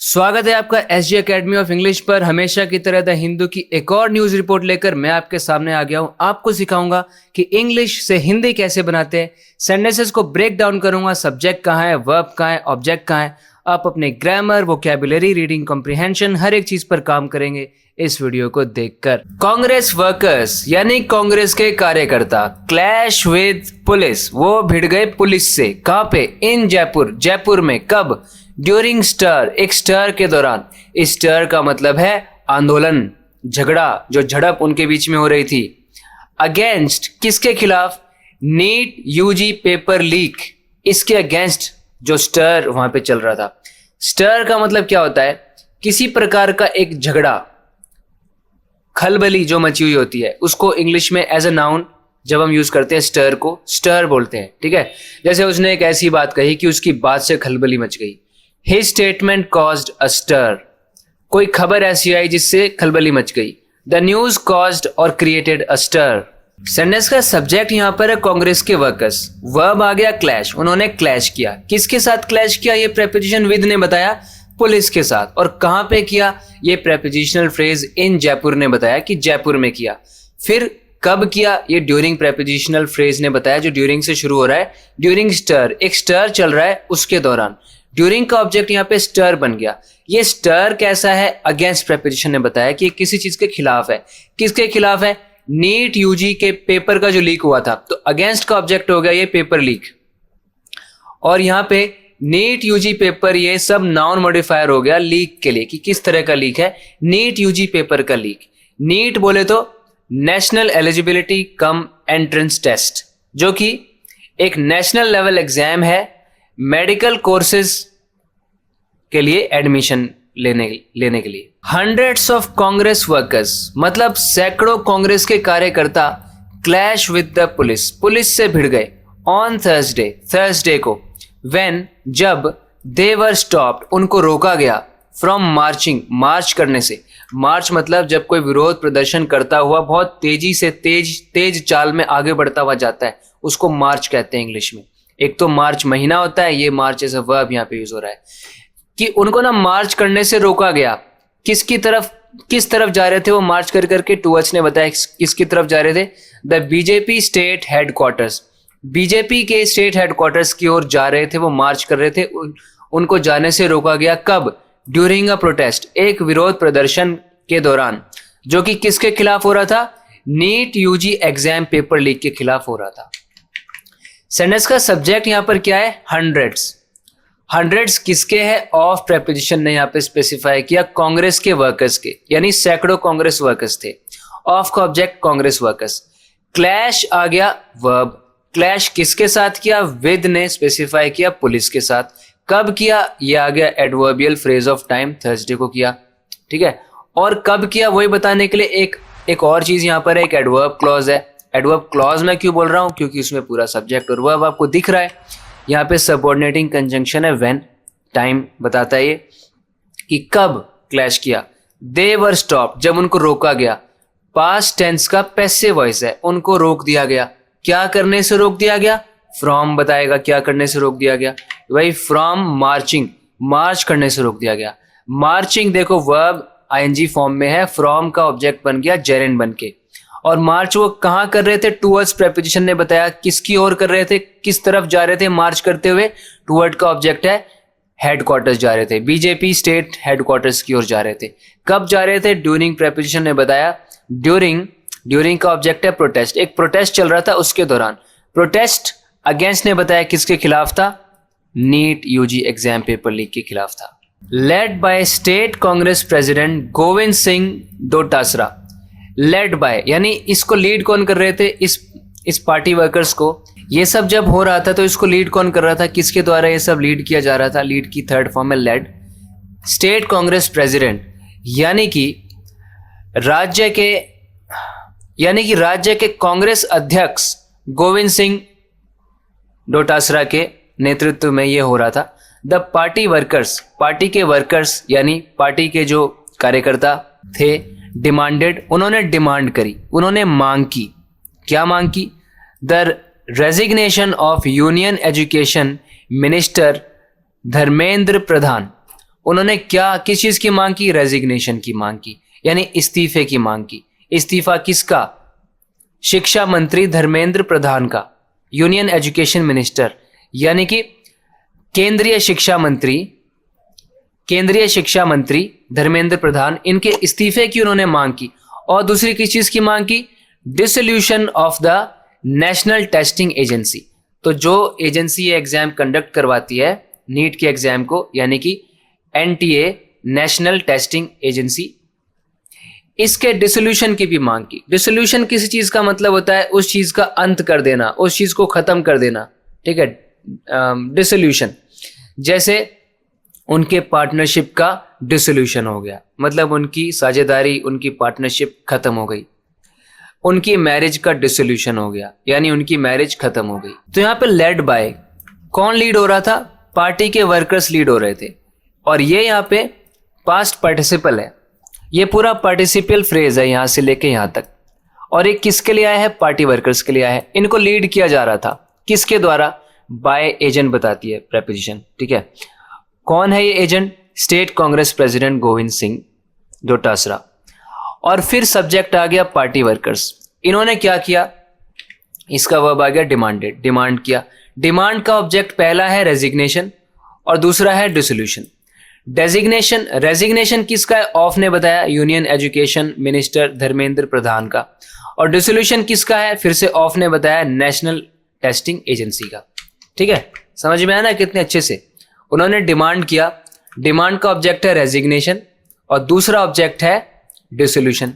स्वागत है आपका एसजी एकेडमी ऑफ इंग्लिश पर। हमेशा की तरह द हिंदू की एक और न्यूज रिपोर्ट लेकर मैं आपके सामने आ गया हूं। आपको सिखाऊंगा कि इंग्लिश से हिंदी कैसे बनाते हैं। सेंटेंसेस को ब्रेक डाउन करूंगा। सब्जेक्ट कहाँ है, वर्ब कहाँ है, ऑब्जेक्ट कहाँ है। आप अपने ग्रामर, वोकैबुलरी, रीडिंग कॉम्प्रिहेंशन हर एक चीज पर काम करेंगे इस वीडियो को देखकर। कांग्रेस वर्कर्स यानी कांग्रेस के कार्यकर्ता क्लैश विद पुलिस, वो भिड़ गए पुलिस से। कहाँ पे? इन जयपुर, जयपुर में। कब? ड्यूरिंग स्टर, एक स्टर के दौरान। स्टर का मतलब है आंदोलन, झगड़ा, जो झड़प उनके बीच में हो रही थी। अगेंस्ट, किसके खिलाफ? नीट यूजी पेपर लीक, इसके अगेंस्ट जो स्टर वहां पे चल रहा था। स्टर का मतलब क्या होता है? किसी प्रकार का एक झगड़ा, खलबली जो मची हुई होती है, उसको इंग्लिश में एज अ नाउन जब हम यूज करते हैं स्टर को, स्टर बोलते हैं। ठीक है, जैसे उसने एक ऐसी बात कही कि उसकी बात से खलबली मच गई। His statement caused a stir, कोई खबर ऐसी आई जिससे खलबली मच गई। The news caused or created a stir। Sentence का सब्जेक्ट यहाँ पर है कांग्रेस के वर्कर्स। वर्ब आ गया क्लैश, उन्होंने क्लैश किया। किसके साथ क्लैश किया? ये प्रेपोजिशन विद ने बताया, पुलिस के साथ। और कहां पे किया? ये प्रेपोजिशनल फ्रेज इन जयपुर ने बताया कि जयपुर में किया। फिर कब किया? ये ड्यूरिंग प्रेपोजिशनल फ्रेज ने बताया, जो ड्यूरिंग से शुरू हो रहा है। ड्यूरिंग स्टर, एक स्टर चल रहा है उसके दौरान। ड्यूरिंग का ऑब्जेक्ट यहाँ पे स्टर बन गया। ये स्टर कैसा है? अगेंस्ट प्रेपोजिशन ने बताया कि किसी चीज के खिलाफ है। किसके खिलाफ है? नीट यूजी के पेपर का जो लीक हुआ था, तो अगेंस्ट का ऑब्जेक्ट हो गया ये पेपर लीक। और यहाँ पे नीट यूजी पेपर, ये सब नाउन मॉडिफायर हो गया लीक के लिए, कि किस तरह का लीक है। नीट यूजी पेपर का लीक। नीट बोले तो national eligibility cum entrance test, जो कि एक नेशनल लेवल एग्जाम है मेडिकल कोर्सेज के लिए एडमिशन लेने के लिए। हंड्रेड्स ऑफ कांग्रेस वर्कर्स, मतलब सैकड़ों कांग्रेस के कार्यकर्ता clash with the police, police से भिड़ गए। ऑन थर्सडे, थर्सडे को। व्हेन, जब। दे वर स्टॉप्ड, उनको रोका गया। फ्रॉम मार्चिंग, मार्च करने से। मार्च मतलब जब कोई विरोध प्रदर्शन करता हुआ बहुत तेजी से तेज चाल में आगे बढ़ता हुआ जाता है, उसको मार्च कहते हैं इंग्लिश में। एक तो मार्च महीना होता है, ये मार्च एज अ वर्ब यहाँ पे यूज हो रहा है। कि उनको ना मार्च करने से रोका गया। किसकी तरफ, किस तरफ जा रहे थे वो मार्च कर करके? टुवर्ड्स ने बताया किसकी तरफ जा रहे थे? The BJP state headquarters, BJP के स्टेट हेडक्वार्टर्स की ओर जा रहे थे, वो मार्च कर रहे थे। उनको जाने से रोका गया। कब? ड्यूरिंग अ प्रोटेस्ट, एक विरोध प्रदर्शन के दौरान, जो कि किसके खिलाफ हो रहा था? NEET UG exam paper leak के खिलाफ हो रहा था। सेंटेंस का सब्जेक्ट यहां पर क्या है? हंड्रेड्स। हंड्रेड्स किसके है? ऑफ प्रेपोजिशन ने यहां पे स्पेसिफाई किया, कांग्रेस के वर्कर्स के, यानी सैकड़ों कांग्रेस वर्कर्स थे। ऑफ का ऑब्जेक्ट कांग्रेस वर्कर्स। क्लैश आ गया वर्ब। क्लैश किसके साथ किया? विद ने स्पेसिफाई किया, पुलिस के साथ। कब किया? ये आ गया adverbial phrase of time, Thursday को किया। ठीक है, और कब किया वही बताने के लिए एक और चीज यहां पर है, एक एडवर्ब क्लॉज है। एडवर्ब क्लॉज मैं क्यों बोल रहा हूं? क्योंकि उसमें पूरा सब्जेक्ट और वर्ब आपको दिख रहा है। यहाँ पे सबऑर्डिनेटिंग कंजंक्शन है व्हेन, टाइम बताता है ये कि कब क्लैश किया। दे वर स्टॉप, जब उनको रोका गया। पास्ट टेंस का पैसिव वॉइस है, उनको रोक दिया गया। क्या करने से रोक दिया गया? फ्रॉम बताएगा क्या करने से रोक दिया गया। वही फ्रॉम मार्चिंग, मार्च करने से रोक दिया गया। मार्चिंग देखो वर्ब आईएनजी फॉर्म में है, फ्रॉम का ऑब्जेक्ट बन गया जेरेंड बन के। और मार्च वो कहां कर रहे थे? टुवर्ड्स प्रेपोजिशन ने बताया किसकी ओर कर रहे थे, किस तरफ जा रहे थे मार्च करते हुए। टुवर्ड का ऑब्जेक्ट है हेडक्वार्टर्स जा रहे थे, बीजेपी स्टेट हेडक्वार्टर्स की ओर जा रहे थे। कब जा रहे थे? ड्यूरिंग प्रेपोजिशन ने बताया। ड्यूरिंग का ऑब्जेक्ट है प्रोटेस्ट, एक प्रोटेस्ट चल रहा था उसके दौरान। प्रोटेस्ट अगेंस्ट ने बताया किसके खिलाफ था? NEET UG exam paper leak के खिलाफ था। Led by state Congress president Govind Singh Dotasra. Led by यानी इसको लीड कौन कर रहे थे? इस पार्टी वर्कर्स को। ये सब जब हो रहा था तो इसको लीड कौन कर रहा था? किसके द्वारा ये सब लीड किया जा रहा था? लीड की थर्ड फॉर्म है लेड। स्टेट कांग्रेस प्रेसिडेंट यानी कि राज्य के कांग्रेस अध्यक्ष गोविंद सिंह डोटासरा के नेतृत्व में ये हो रहा था। द पार्टी वर्कर्स, पार्टी के वर्कर्स यानी पार्टी के जो कार्यकर्ता थे, डिमांडेड, उन्होंने डिमांड करी, उन्होंने मांग की। क्या मांग की? The resignation of union education minister Dharmendra Pradhan, उन्होंने क्या किस चीज की मांग की? रेजिग्नेशन की मांग की, यानी इस्तीफे की मांग की। इस्तीफा किसका? शिक्षा मंत्री धर्मेंद्र प्रधान का, यूनियन एजुकेशन मिनिस्टर, यानी कि केंद्रीय शिक्षा मंत्री धर्मेंद्र प्रधान, इनके इस्तीफे की उन्होंने मांग की। और दूसरी किस चीज की मांग की? Dissolution of the national testing agency. तो जो एजेंसी ये एग्जाम कंडक्ट करवाती है नीट के एग्जाम को, यानी कि एनटीए, नेशनल टेस्टिंग एजेंसी, इसके डिसोल्यूशन की भी मांग की। डिसोल्यूशन किसी चीज का मतलब होता है उस चीज का अंत कर देना, उस चीज को खत्म कर देना, ठीक है। डिसोल्यूशन, जैसे उनके पार्टनरशिप का डिसोल्यूशन हो गया, मतलब उनकी साझेदारी, उनकी पार्टनरशिप खत्म हो गई। उनकी मैरिज का डिसोल्यूशन हो गया, यानी उनकी मैरिज खत्म हो गई। तो यहाँ पे लेड बाय, कौन लीड हो रहा था? पार्टी के वर्कर्स लीड हो रहे थे। और ये यहाँ पे पास्ट पार्टिसिपल है, ये पूरा पार्टिसिपल फ्रेज है यहाँ से लेके यहाँ तक। और ये किसके लिए आया है? पार्टी वर्कर्स के लिए आया है। इनको लीड किया जा रहा था किसके द्वारा? बाय एजेंट बताती है प्रेपोजिशन, ठीक है। कौन है ये agent? State Congress president Govind Singh Dotasra. और फिर सब्जेक्ट आ गया पार्टी वर्कर्स। इन्होंने क्या किया? इसका वर्ब आ गया डिमांडेड, डिमांड किया। डिमांड का ऑब्जेक्ट पहला है रेजिग्नेशन और दूसरा है डिसोल्यूशन। रेजिग्नेशन किसका है? ऑफ ने बताया, यूनियन एजुकेशन मिनिस्टर धर्मेंद्र प्रधान का। और डिसोल्यूशन किसका है? फिर से ऑफ ने बताया, नेशनल टेस्टिंग एजेंसी का। ठीक है, समझ में आया ना कितने अच्छे से? उन्होंने डिमांड किया, डिमांड का ऑब्जेक्ट है रेजिग्नेशन और दूसरा ऑब्जेक्ट है डिसोल्यूशन।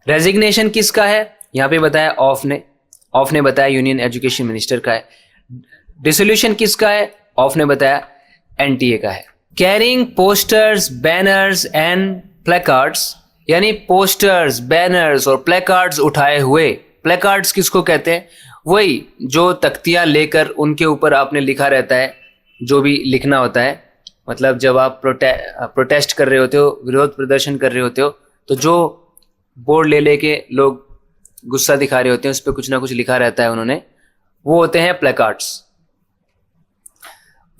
रेजिग्नेशन किसका है? यहां पे बताया ऑफ ने बताया यूनियन एजुकेशन मिनिस्टर का है। डिसोल्यूशन किसका है? ऑफ ने बताया एनटीए का है। Carrying posters, banners and placards, यानी पोस्टर्स, बैनर्स और प्लेकार्ड्स उठाए हुए। प्लेकार्ड्स किसको कहते हैं? वही जो तख्तियां लेकर उनके ऊपर आपने लिखा रहता है, जो भी लिखना होता है। मतलब जब आप प्रोटेस्ट कर रहे होते हो, विरोध प्रदर्शन कर रहे होते हो, तो जो बोर्ड ले लेके लोग गुस्सा दिखा रहे होते हैं, उस पर कुछ ना कुछ लिखा रहता है उन्होंने, वो होते हैं प्लेकार्ड्स।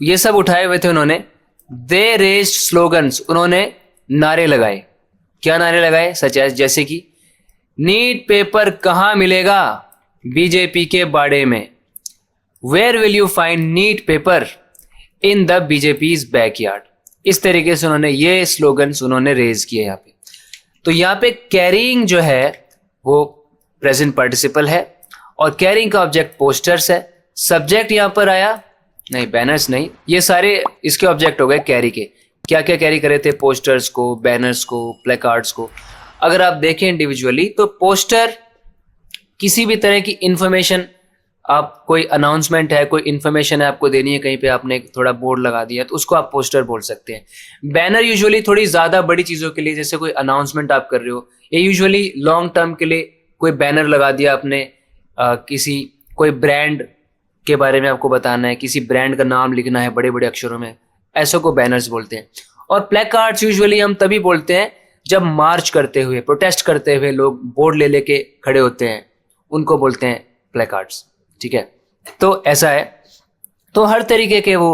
ये सब उठाए हुए थे उन्होंने। दे रेज्ड स्लोगन्स, उन्होंने नारे लगाए। क्या नारे लगाए? सच एज, जैसे कि नीट पेपर कहाँ मिलेगा? बीजेपी के बाड़े में। Where will you find NEET paper? In the BJP's backyard. इस तरीके से उन्होंने ये स्लोगन्स उन्होंने रेज किए यहाँ पे। तो यहाँ पे कैरिंग जो है वो प्रेजेंट पार्टिसिपल है और कैरिंग का ऑब्जेक्ट पोस्टर्स है। सब्जेक्ट यहाँ पर आया नहीं, बैनर्स नहीं, ये सारे इसके ऑब्जेक्ट हो गए कैरी के। क्या क्या कैरी करे थे? पोस्टर्स को, बैनर्स को, प्लेकार्ड्स को। अगर आप देखें इंडिविजुअली तो पोस्टर किसी भी तरह की इंफॉर्मेशन, आप कोई अनाउंसमेंट है, कोई इंफॉर्मेशन है आपको देनी है, कहीं पे आपने थोड़ा बोर्ड लगा दिया तो उसको आप पोस्टर बोल सकते हैं। बैनर यूजुअली थोड़ी ज़्यादा बड़ी चीज़ों के लिए, जैसे कोई अनाउंसमेंट आप कर रहे हो, ये यूजुअली लॉन्ग टर्म के लिए कोई बैनर लगा दिया आपने, किसी कोई ब्रांड के बारे में आपको बताना है, किसी ब्रांड का नाम लिखना है बड़े बड़े अक्षरों में, ऐसों को बैनर्स बोलते हैं। और प्लेकार्ड्स यूजुअली हम तभी बोलते हैं जब मार्च करते हुए, प्रोटेस्ट करते हुए लोग बोर्ड ले लेके खड़े होते हैं, उनको बोलते हैं प्लेकार्ड्स। ठीक है, तो ऐसा है। तो हर तरीके के वो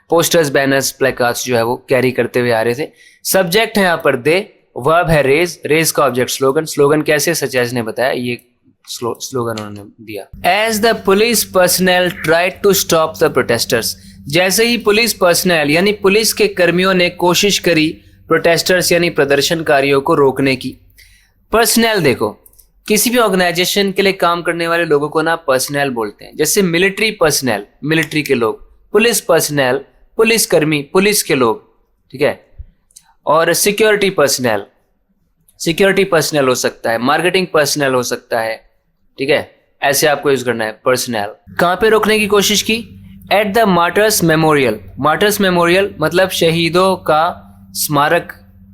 पोस्टर्स, बैनर्स, प्लेकार्ड्स जो है वो कैरी करते हुए आ रहे थे। सब्जेक्ट है यहाँ पर दे, वर्ब है रेज, रेज का ऑब्जेक्ट स्लोगन। स्लोगन कैसे? सचेज ने बताया, ये स्लोगन उन्होंने दिया। As the police personnel tried to stop the protesters, जैसे ही पुलिस पर्सनल यानी पुलिस के कर्मियों ने कोशिश करी प्रोटेस्टर्स यानी प्रदर्शनकारियों को रोकने की। पर्सनल देखो, किसी भी ऑर्गेनाइजेशन के लिए काम करने वाले लोगों को ना पर्सनल बोलते हैं। जैसे मिलिट्री पर्सनल, मिलिट्री के लोग, पुलिस पर्सनल, पुलिस कर्मी, पुलिस के लोग, ठीक है। और सिक्योरिटी पर्सनल, सिक्योरिटी पर्सनल हो सकता है, मार्केटिंग पर्सनल हो सकता है, ठीक है। ऐसे आपको यूज करना है पर्सनल। कहां पे रोकने की कोशिश की? At the martyrs memorial. Martyrs memorial मतलब शहीदों का स्मारक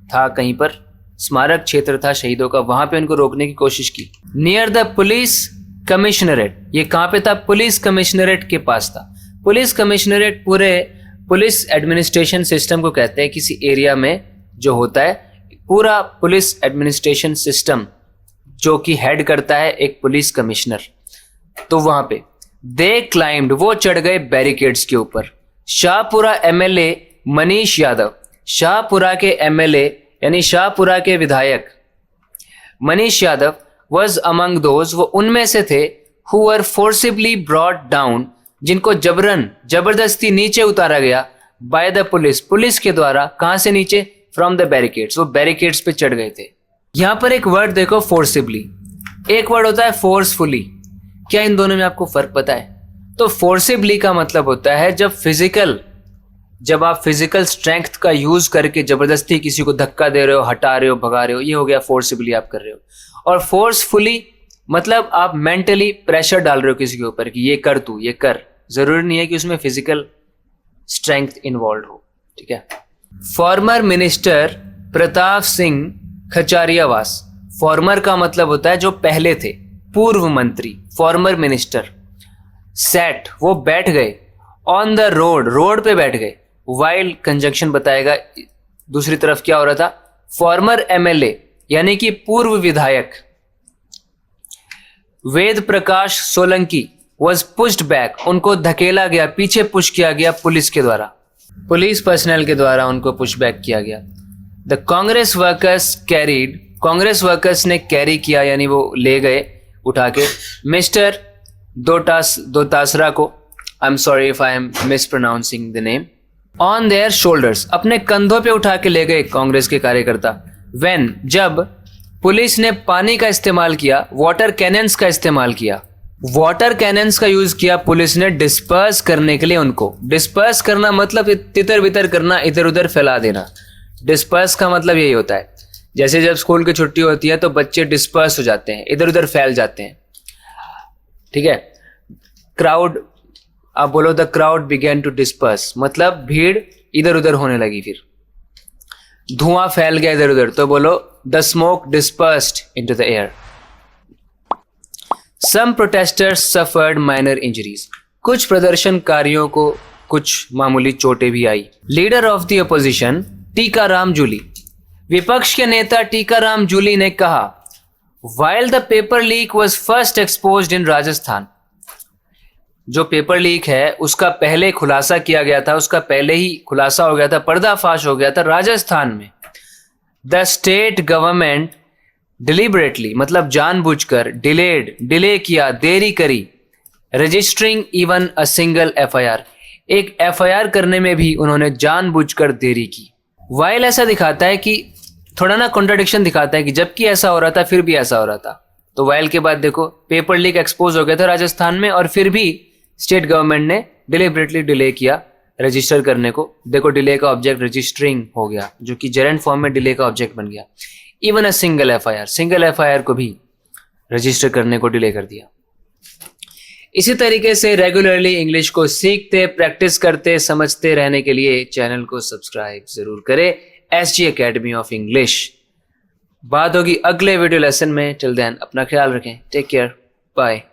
था, कहीं पर स्मारक क्षेत्र था शहीदों का, वहां पे उनको रोकने की कोशिश की। नियर द पुलिस कमिश्नरेट, ये कहां पे था? पुलिस कमिश्नरेट के पास था। पुलिस कमिश्नरेट पूरे पुलिस एडमिनिस्ट्रेशन सिस्टम को कहते हैं। किसी एरिया में जो होता है पूरा पुलिस एडमिनिस्ट्रेशन सिस्टम, जो कि हेड करता है एक पुलिस कमिश्नर। तो वहां पे दे क्लाइम्ड, वो चढ़ गए बैरिकेड्स के ऊपर। शाहपुरा एमएलए मनीष यादव, शाहपुरा के एमएलए यानी शाहपुरा के विधायक Manish Yadav was among those, वो उनमें से थे who were forcibly brought down, जिनको जबरदस्ती नीचे उतारा गया by the police, पुलिस के द्वारा। कहां से नीचे? from the barricades, वो बैरिकेड्स पे चढ़ गए थे। यहां पर एक वर्ड देखो forcibly, एक वर्ड होता है forcefully। क्या इन दोनों में आपको फर्क पता है? तो forcibly का मतलब होता है जब आप फिजिकल स्ट्रेंथ का यूज करके जबरदस्ती किसी को धक्का दे रहे हो, हटा रहे हो, भगा रहे हो, ये हो गया फोर्सिबली आप कर रहे हो। और फोर्सफुली मतलब आप मेंटली प्रेशर डाल रहे हो किसी के ऊपर कि ये कर, तू ये कर। जरूरी नहीं है कि उसमें फिजिकल स्ट्रेंथ इन्वॉल्व हो, ठीक है। Former minister Pratap Singh Khachariyawas, former का मतलब होता है जो पहले थे, पूर्व मंत्री, फॉर्मर मिनिस्टर। सेट, वो बैठ गए, ऑन द रोड पे बैठ गए। वाइल कंजंक्शन बताएगा दूसरी तरफ क्या हो रहा था। फॉर्मर एमएलए यानी कि पूर्व विधायक Ved Prakash Solanki was pushed back, उनको धकेला गया, पीछे पुश किया गया पुलिस के द्वारा, पुलिस पर्सनल के द्वारा उनको पुश बैक किया गया। The Congress workers carried, Congress workers ने कैरी किया यानी वो ले गए उठा के मिस्टर दोतासरा को, I am sorry if I am mispronouncing the name, on their shoulders, अपने कंधों पे उठा के ले गए कांग्रेस के कार्यकर्ता। व्हेन, जब पुलिस ने पानी का इस्तेमाल किया, वाटर कैनन्स का इस्तेमाल किया, वाटर कैनन्स का यूज किया पुलिस ने डिस्पर्स करने के लिए उनको। डिस्पर्स करना मतलब तितर बितर करना, इधर उधर फैला देना। डिस्पर्स का मतलब यही होता है, जैसे जब स्कूल की छुट्टी होती है तो बच्चे डिस्पर्स हो जाते हैं, इधर उधर फैल जाते हैं, ठीक है। क्राउड, आप बोलो the crowd began to disperse, मतलब भीड़ इधर उधर होने लगी, फिर धुआं फैल गया इधर उधर, तो बोलो the smoke dispersed into the air. Some protesters suffered minor injuries, कुछ प्रदर्शनकारियों को कुछ मामूली चोटें भी आई। Leader of the opposition Tikaram Jully, विपक्ष के नेता टीकाराम जूली ने कहा, while the paper leak was first exposed in Rajasthan, जो पेपर लीक है उसका पहले खुलासा किया गया था, उसका पहले ही खुलासा हो गया था, पर्दाफाश हो गया था राजस्थान में। द स्टेट गवर्नमेंट डिलिबरेटली मतलब जानबूझकर, डिले किया, देरी करी, registering even a single FIR, एक एफआईआर करने में भी उन्होंने जानबूझकर देरी की। वाइल ऐसा दिखाता है कि थोड़ा ना कॉन्ट्राडिक्शन दिखाता है कि जबकि ऐसा हो रहा था फिर भी ऐसा हो रहा था। तो वाइल के बाद देखो पेपर लीक एक्सपोज हो गया था राजस्थान में और फिर भी स्टेट गवर्नमेंट ने डिलिबरेटली डिले किया रजिस्टर करने को। देखो डिले का ऑब्जेक्ट रजिस्टरिंग हो गया, जो कि जेरेंट फॉर्म में डिले का ऑब्जेक्ट बन गया। इवन अ सिंगल एफआईआर को भी रजिस्टर करने को डिले कर दिया। इसी तरीके से रेगुलरली इंग्लिश को सीखते, प्रैक्टिस करते, समझते रहने के लिए चैनल को सब्सक्राइब जरूर करें, SG एकेडमी ऑफ इंग्लिश। बात होगी अगले वीडियो लेसन में। टिल देन अपना ख्याल रखें, टेक केयर, बाय।